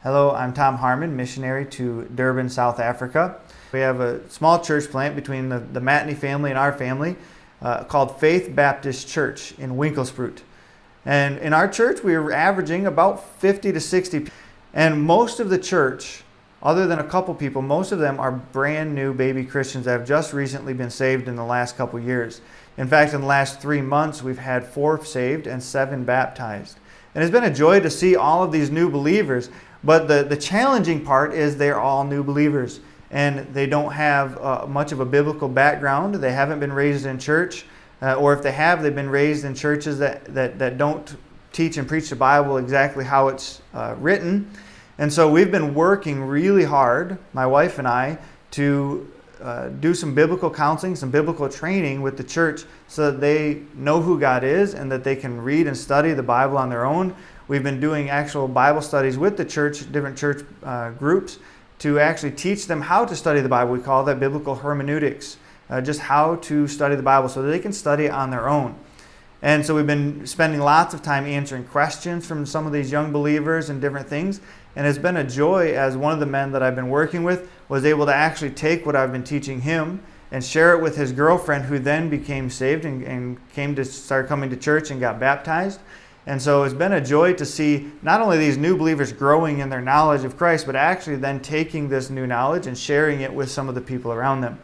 Hello, I'm Tom Harmon, missionary to Durban, South Africa. We have a small church plant between the Matney family and our family called Faith Baptist Church in Winkelsproot. And in our church, we are averaging about 50 to 60 people. And most of the church, other than a couple people, most of them are brand new baby Christians that have just recently been saved in the last couple years. In fact, in the last 3 months, we've had 4 saved and 7 baptized. And it's been a joy to see all of these new believers. But the challenging part is they're all new believers, and they don't have much of a biblical background. They haven't been raised in church, or if they have, they've been raised in churches that don't teach and preach the Bible exactly how it's written. And so we've been working really hard, my wife and I, to do some biblical counseling, some biblical training with the church so that they know who God is and that they can read and study the Bible on their own. We've been doing actual Bible studies with the church, different church groups, to actually teach them how to study the Bible. We call that biblical hermeneutics, just how to study the Bible so that they can study it on their own. And so we've been spending lots of time answering questions from some of these young believers and different things. And it's been a joy as one of the men that I've been working with was able to actually take what I've been teaching him and share it with his girlfriend, who then became saved and came to start coming to church and got baptized. And so it's been a joy to see not only these new believers growing in their knowledge of Christ, but actually then taking this new knowledge and sharing it with some of the people around them.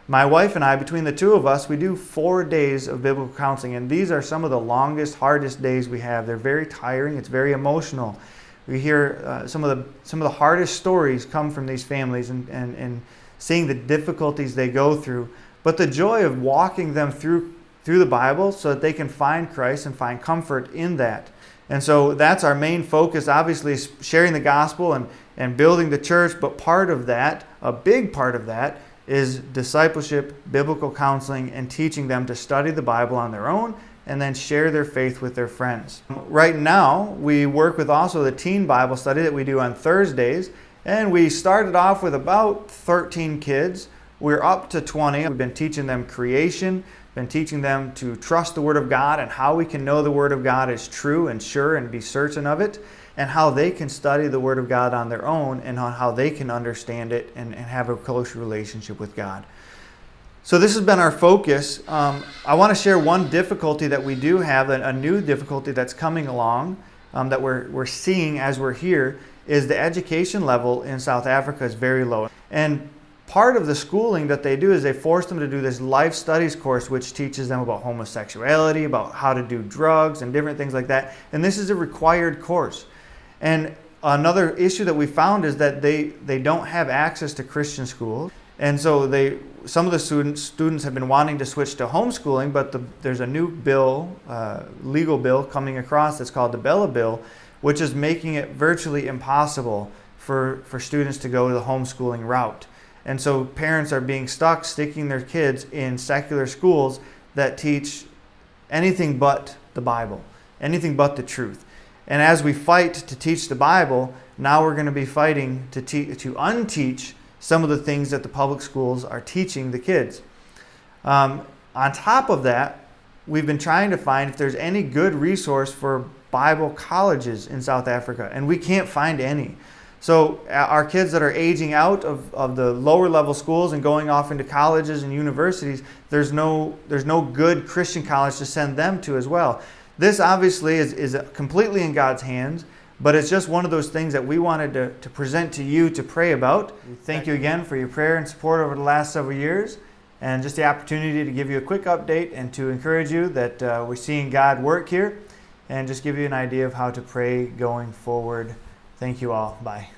My wife and I, between the two of us, we do 4 days of biblical counseling, and these are some of the longest, hardest days we have. They're very tiring. It's very emotional. We hear some of the hardest stories come from these families and seeing the difficulties they go through, but the joy of walking them through the Bible so that they can find Christ and find comfort in that. And so that's our main focus, obviously, is sharing the gospel and building the church, but part of that, a big part of that, is discipleship, biblical counseling, and teaching them to study the Bible on their own and then share their faith with their friends. Right now, we work with also the teen Bible study that we do on Thursdays, and we started off with about 13 kids. We're up to 20. We've been teaching them creation, been teaching them to trust the Word of God and how we can know the Word of God is true and sure and be certain of it, and how they can study the Word of God on their own and on how they can understand it and have a closer relationship with God. So this has been our focus. I want to share one difficulty that we do have, a new difficulty that's coming along that we're seeing as we're here, is the education level in South Africa is very low. And part of the schooling that they do is they force them to do this life studies course, which teaches them about homosexuality, about how to do drugs and different things like that. And this is a required course. And another issue that we found is that they don't have access to Christian schools. And so some of the students have been wanting to switch to homeschooling, but there's a new bill, legal bill coming across that's called the Bella Bill, which is making it virtually impossible for students to go the homeschooling route. And so parents are being stuck sticking their kids in secular schools that teach anything but the Bible, anything but the truth. And as we fight to teach the Bible, now we're going to be fighting to unteach some of the things that the public schools are teaching the kids. On top of that, we've been trying to find if there's any good resource for Bible colleges in South Africa, and we can't find any. So our kids that are aging out of the lower level schools and going off into colleges and universities, there's no good Christian college to send them to as well. This obviously is completely in God's hands, but it's just one of those things that we wanted to present to you to pray about. Thank you again for your prayer and support over the last several years, and just the opportunity to give you a quick update and to encourage you that we're seeing God work here, and just give you an idea of how to pray going forward. Thank you all. Bye.